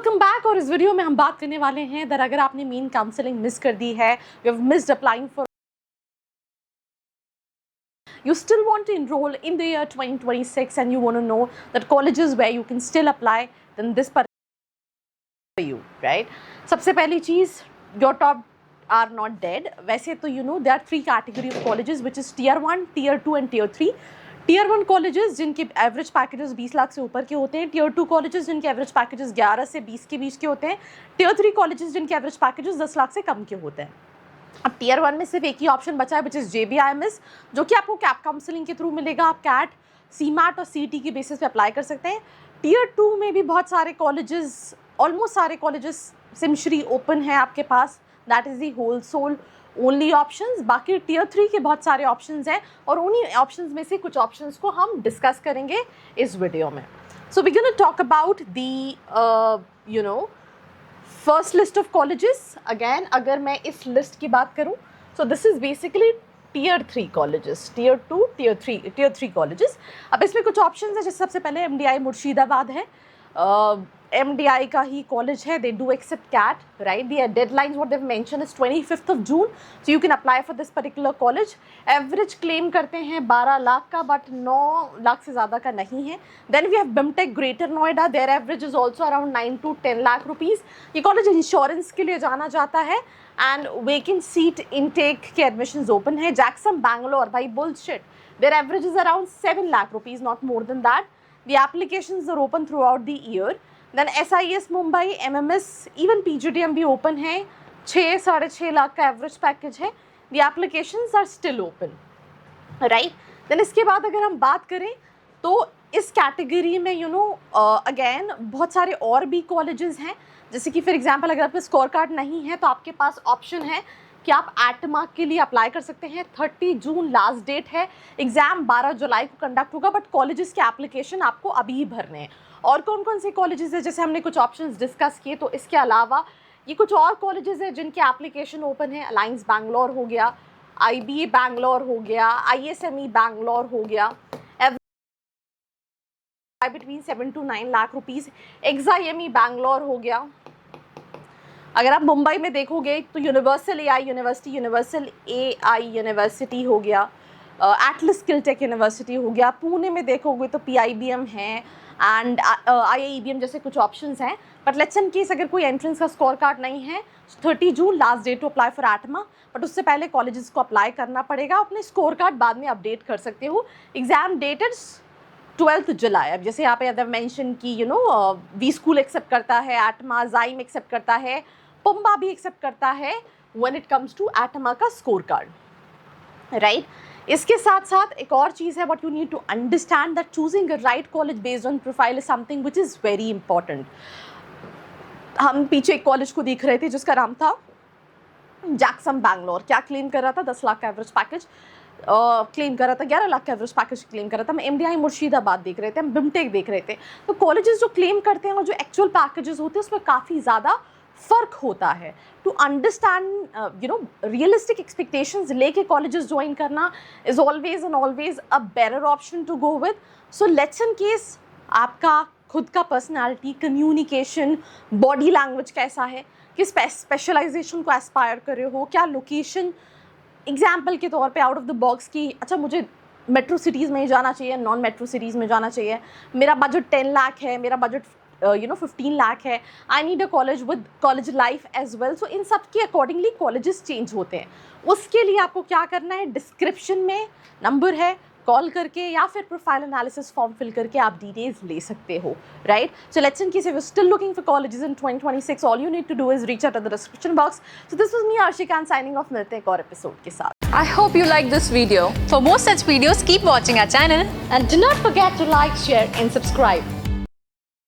Welcome back. और इस video में हम बात करने वाले हैं दैट अगर आपने मेन काउंसलिंग मिस कर दी है, you have missed applying for, you still want to enroll in the year 2026 and you want to know that colleges where you can still apply, then this for you, right? सबसे पहली चीज़, your top are not dead. वैसे तो you know there are three category of colleges which is tier 1, tier 2 and tier 3. Tier 1 colleges जिनके average packages 20 lakh से ऊपर के होते हैं, टीयर 2 कॉलेजेस जिनके एवरेज पैकेजेस 11 से 20 के बीच के होते हैं, टीयर 3 कॉलेजेस जिनके एवरेज पैकेजेस 10 लाख से कम के होते हैं। अब टीयर 1 में सिर्फ एक ही ऑप्शन बचा है विच इज़ JBIMS, जो कि आपको कैप काउंसलिंग के थ्रू मिलेगा। आप कैट, CMAT और CET की बेसिस पे अप्लाई कर सकते हैं। टीयर 2 में भी बहुत सारे कॉलेजेस, ऑलमोस्ट सारे कॉलेजेस सिमश्री ओपन है आपके पास, that is the whole sole only options. बाकी टीयर 3 के बहुत सारे ऑप्शंस हैं और उन्हीं ऑप्शंस में से कुछ ऑप्शंस को हम डिस्कस करेंगे इस वीडियो में। So we gonna talk about the first list of colleges. Again अगर मैं इस लिस्ट की बात करूं, so this is basically tier 3 colleges, tier 2, tier 3 colleges. अब इसमें कुछ ऑप्शंस हैं, जैसे सबसे पहले MDI मुर्शिदाबाद है। MDI का ही कॉलेज है, they do accept CAT, right? The deadlines what they mention is 25th of June, so you can apply for this particular college. Average claim करते हैं 12 लाख का, बट 9 लाख से ज़्यादा का नहीं है। Then we have BIMTech greater Noida, their average is also around 9 to 10 lakh rupees. ये college insurance के लिए जाना जाता है एंड वेकेंट सीट इनटेक के एडमिशन्स ओपन है। जैक्सन बैंगलोर, भाई bullshit, their average is around 7 lakh rupees, not more than that. The applications are open throughout the year. Then SIS Mumbai, MMS, even PGDM भी open है। 6-6.5 लाख का average package है। The applications are still open, right? Then इसके बाद अगर हम बात करें तो इस कैटेगरी में अगेन बहुत सारे और भी कॉलेजेस हैं, जैसे कि फॉर एग्जांपल अगर आपका स्कोर कार्ड नहीं है तो आपके पास ऑप्शन है कि आप ATMA के लिए अप्लाई कर सकते हैं। 30 जून लास्ट डेट है, एग्ज़ाम 12 जुलाई को कंडक्ट होगा, बट कॉलेजेस के एप्लीकेशन आपको अभी ही भरने हैं। और कौन कौन से कॉलेजेस हैं, जैसे हमने कुछ ऑप्शंस डिस्कस किए, तो इसके अलावा ये कुछ और कॉलेजेस हैं जिनके एप्लीकेशन ओपन है। अलायंस बैंगलोर हो गया, IBA बैंगलोर हो गया, ISME बैंगलोर हो गया, between 7 to 9 lakh rupees. EXIME Bangalore हो गया। अगर आप मुंबई में देखोगे तो universal AI university, universal AI university हो गया, एटलस स्किलटेक यूनिवर्सिटी हो गया। पुणे में देखोगे तो PIBM है एंड IIEBM जैसे कुछ ऑप्शंस हैं। बट लेट्स इन केस अगर कोई एंट्रेंस का स्कोर कार्ड नहीं है, 30 June last date to apply for ATMA, but उससे पहले कॉलेजेस को अप्लाई करना पड़ेगा। अपने स्कोर कार्ड बाद में अपडेट कर सकते हो। एग्ज़ाम डेट इज 12th जुलाई। अब जैसे यहाँ पे अदर मेंशन की वी स्कूल एक्सेप्ट करता है, ATMA, ज़ाइम एक्सेप्ट करता है, पुम्बा भी एक्सेप्ट करता है when it comes to ATMA का स्कोर कार्ड, राइट? इसके साथ साथ एक और चीज़ है, what you need to understand that choosing a right college based on profile is something which is very important. हम पीछे एक कॉलेज को देख रहे थे जिसका नाम था जैक्सन बैंगलोर। क्या क्लेम कर रहा था? 10 लाख का एवरेज पैकेज क्लेम कर रहा था, 11 लाख का एवरेज पैकेज क्लेम कर रहा था। हम MDI मुर्शिदाबाद देख रहे थे, हम BIMTech देख रहे थे। तो कॉलेजेस जो क्लेम करते हैं और जो एक्चुअल पैकेजेस होते हैं उसमें काफ़ी ज़्यादा फ़र्क होता है। टू अंडरस्टैंड रियलिस्टिक एक्सपेक्टेशंस लेके कॉलेजेस ज्वाइन करना is always and always a better option to go with. So let's in case आपका खुद का पर्सनैलिटी, कम्युनिकेशन, बॉडी लैंग्वेज कैसा है, किस स्पेशलाइजेशन को एस्पायर कर रहे हो, क्या लोकेशन, एग्जाम्पल के तौर पे आउट ऑफ द बॉक्स की अच्छा मुझे मेट्रो सिटीज़ में ही जाना चाहिए, नॉन मेट्रो सिटीज़ में जाना चाहिए, मेरा बजट 10 लाख है, मेरा बजट 15 लाख है, I need a college with college life as well. So इन सब के अकॉर्डिंगली कॉलेजेस चेंज होते हैं। उसके लिए आपको क्या करना है, डिस्क्रिप्शन में नंबर है, कॉल करके या फिर प्रोफाइल एनालिसिस फॉर्म फिल करके आप डिटेल्स ले सकते हो, right? So let's in case if you still looking for colleges in 2026, all you need to do is reach out to the description box. So this was me Ashika signing off. मिलते हैं एक और episode के साथ। I hope you like this video. For more such videos, keep watching our channel And do not forget to like, share and subscribe.